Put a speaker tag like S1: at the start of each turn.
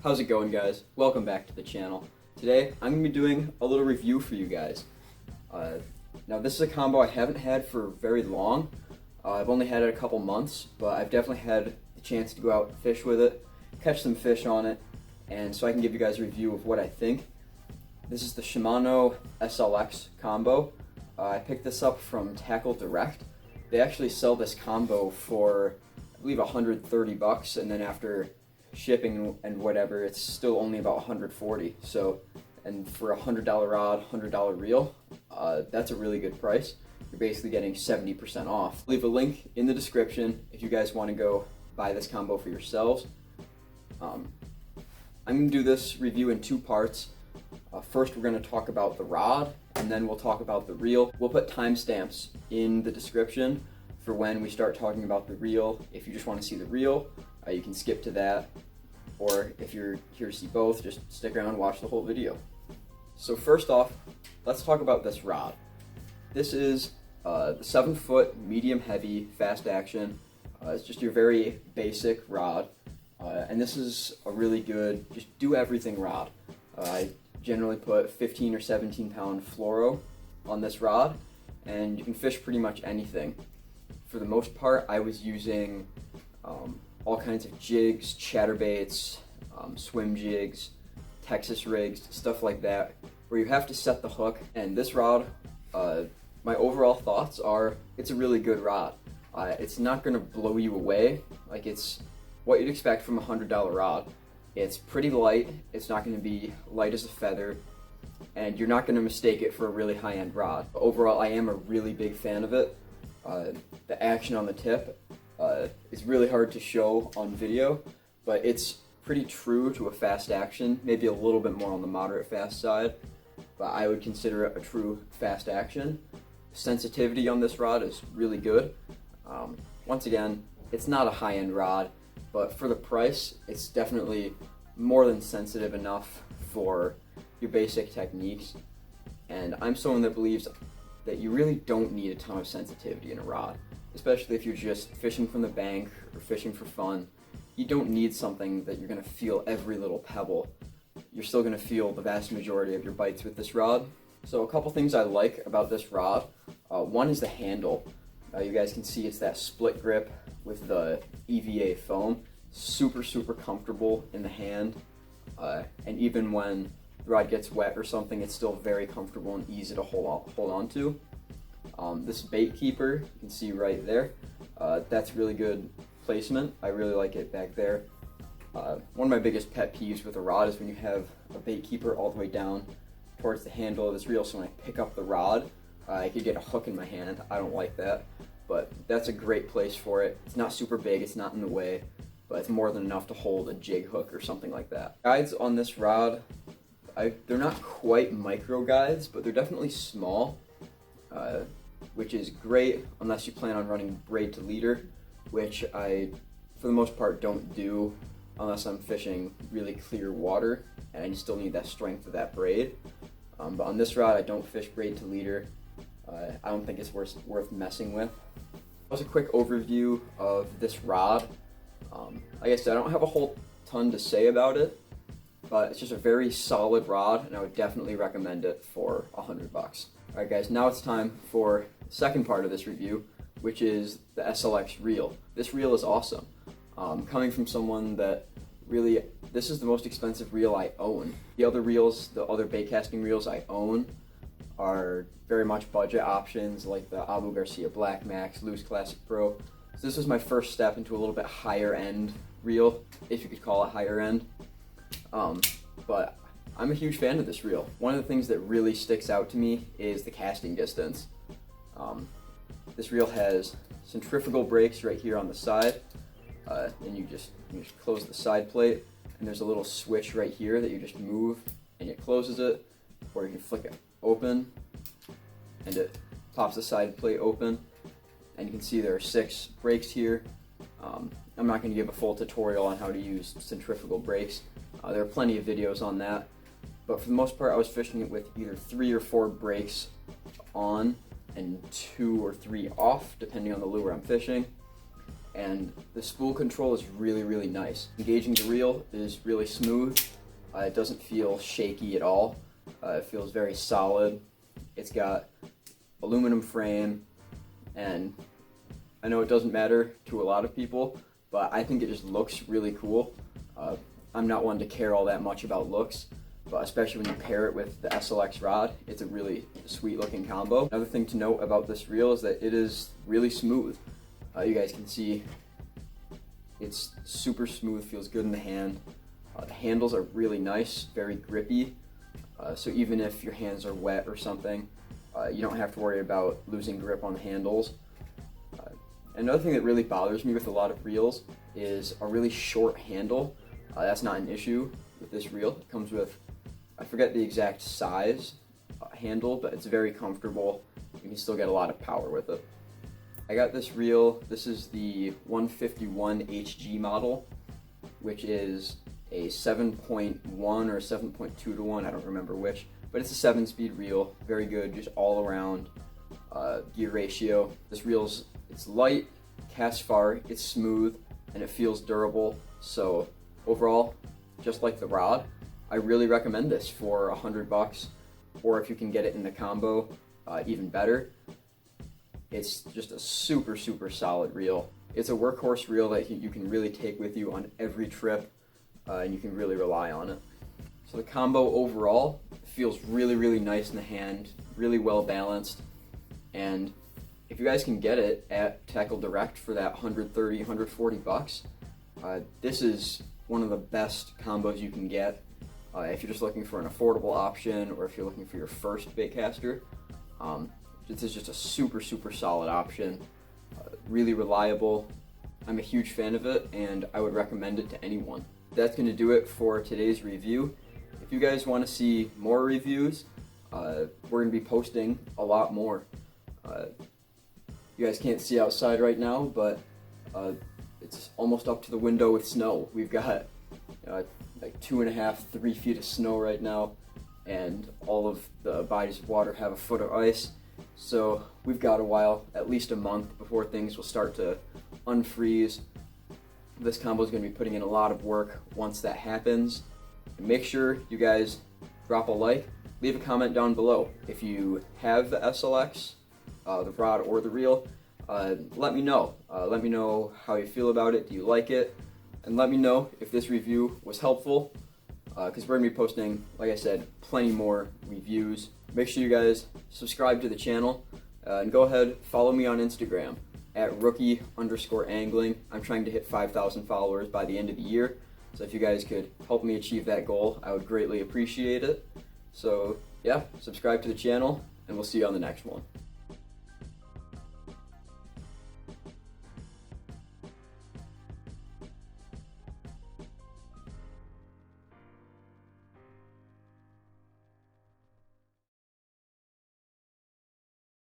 S1: How's it going, guys? Welcome back to the channel. Today I'm going to be doing a little review for you guys. Now this is a combo I haven't had for very long. I've only had it a couple months, but I've definitely had the chance to go out and fish with it, catch some fish on it, and so I can give you guys a review of what I think. This is the Shimano SLX Combo. I picked this up from Tackle Direct. They actually sell this combo for, I believe, 130 bucks, and then after shipping and whatever, it's still only about 140. So, and for a $100 rod, $100 reel, that's a really good price. You're basically getting 70% off. Leave a link in the description if you guys want to go buy this combo for yourselves. I'm going to do this review in two parts. First, we're going to talk about the rod, and then we'll talk about the reel. We'll put timestamps in the description for when we start talking about the reel. If you just want to see the reel, you can skip to that, or if you're here to see both, just stick around and watch the whole video. So first off, let's talk about this rod. This is the 7-foot medium heavy fast action. It's just your very basic rod, and this is a really good just do everything rod. I generally put 15 or 17 pound fluoro on this rod, and you can fish pretty much anything. For the most part, I was using all kinds of jigs, chatterbaits, swim jigs, Texas rigs, stuff like that, where you have to set the hook. And this rod, my overall thoughts are, it's a really good rod. It's not going to blow you away, like it's what you'd expect from a $100 rod. It's pretty light, it's not going to be light as a feather, and you're not going to mistake it for a really high-end rod. Overall, I am a really big fan of it. The action on the tip is really hard to show on video, but it's pretty true to a fast action, maybe a little bit more on the moderate fast side, but I would consider it a true fast action. Sensitivity on this rod is really good. Once again, it's not a high-end rod, but for the price, it's definitely more than sensitive enough for your basic techniques. And I'm someone that believes that you really don't need a ton of sensitivity in a rod, especially if you're just fishing from the bank or fishing for fun. You don't need something that you're going to feel every little pebble. You're still going to feel the vast majority of your bites with this rod. So a couple things I like about this rod. One is the handle. You guys can see it's that split grip with the EVA foam. Super comfortable in the hand, and even when the rod gets wet or something, it's still very comfortable and easy to hold on to. This bait keeper, you can see right there, that's really good placement. I really like it back there. One of my biggest pet peeves with a rod is when you have a bait keeper all the way down towards the handle of this reel, so when I pick up the rod, I could get a hook in my hand. I don't like that, but that's a great place for it. It's not super big, it's not in the way, but it's more than enough to hold a jig hook or something like that. Guides on this rod, they're not quite micro guides, but they're definitely small, which is great unless you plan on running braid to leader, which I, for the most part, don't do unless I'm fishing really clear water and I still need that strength of that braid. But on this rod, I don't fish braid to leader. I don't think it's worth messing with. That was a quick overview of this rod. Like I said, I don't have a whole ton to say about it, but it's just a very solid rod, and I would definitely recommend it for 100 bucks. Alright guys, now it's time for the second part of this review, which is the SLX reel. This reel is awesome. Coming from someone that really, this is the most expensive reel I own. The other reels, the other bait casting reels I own are very much budget options, like the Abu Garcia Black Max, Loose Classic Pro. So this was my first step into a little bit higher end reel, if you could call it higher end. But I'm a huge fan of this reel. One of the things that really sticks out to me is the casting distance. This reel has centrifugal brakes right here on the side, and you just close the side plate, and there's a little switch right here that you just move and it closes it, or you can flick it open and it pops the side plate open, and you can see there are 6 brakes here. I'm not going to give a full tutorial on how to use centrifugal brakes. There are plenty of videos on that, but for the most part I was fishing it with either 3 or 4 brakes on and 2 or 3 off, depending on the lure I'm fishing. and the spool control is really nice. Engaging the reel is really smooth. It doesn't feel shaky at all. It feels very solid. It's got aluminum frame, and I know it doesn't matter to a lot of people, but I think it just looks really cool. I'm not one to care all that much about looks, but especially when you pair it with the SLX rod, it's a really sweet looking combo. Another thing to note about this reel is that it is really smooth. You guys can see it's super smooth, feels good in the hand. The handles are really nice, very grippy, so even if your hands are wet or something, you don't have to worry about losing grip on the handles. Another thing that really bothers me with a lot of reels is a really short handle. That's not an issue with this reel. It comes with, I forget the exact size handle, but it's very comfortable. You can still get a lot of power with it. I got this reel, this is the 151 HG model, which is a 7.1 or 7.2 to 1, I don't remember which, but it's a 7-speed reel, very good, just all around gear ratio. This reel's, it's light, casts far, it's smooth, and it feels durable, so overall, just like the rod, I really recommend this for $100, or if you can get it in the combo, even better. It's just a super solid reel. It's a workhorse reel that you can really take with you on every trip, and you can really rely on it. So the combo overall feels really nice in the hand, really well balanced, and if you guys can get it at Tackle Direct for that $130, $140, this is one of the best combos you can get if you're just looking for an affordable option, or if you're looking for your first baitcaster. This is just a super solid option, really reliable. I'm a huge fan of it, and I would recommend it to anyone. That's going to do it for today's review. If you guys want to see more reviews, we're going to be posting a lot more. You guys can't see outside right now, but it's almost up to the window with snow. We've got like 2.5, 3 feet of snow right now, and all of the bodies of water have a foot of ice. So we've got a while, at least a month, before things will start to unfreeze. This combo is going to be putting in a lot of work once that happens. And make sure you guys drop a like, leave a comment down below. If you have the SLX, the rod or the reel, let me know. Let me know how you feel about it. Do you like it? And let me know if this review was helpful, because we're going to be posting, like I said, plenty more reviews. Make sure you guys subscribe to the channel, and go ahead, follow me on Instagram at rookie_angling. I'm trying to hit 5,000 followers by the end of the year, so if you guys could help me achieve that goal, I would greatly appreciate it. So yeah, subscribe to the channel, and we'll see you on the next one.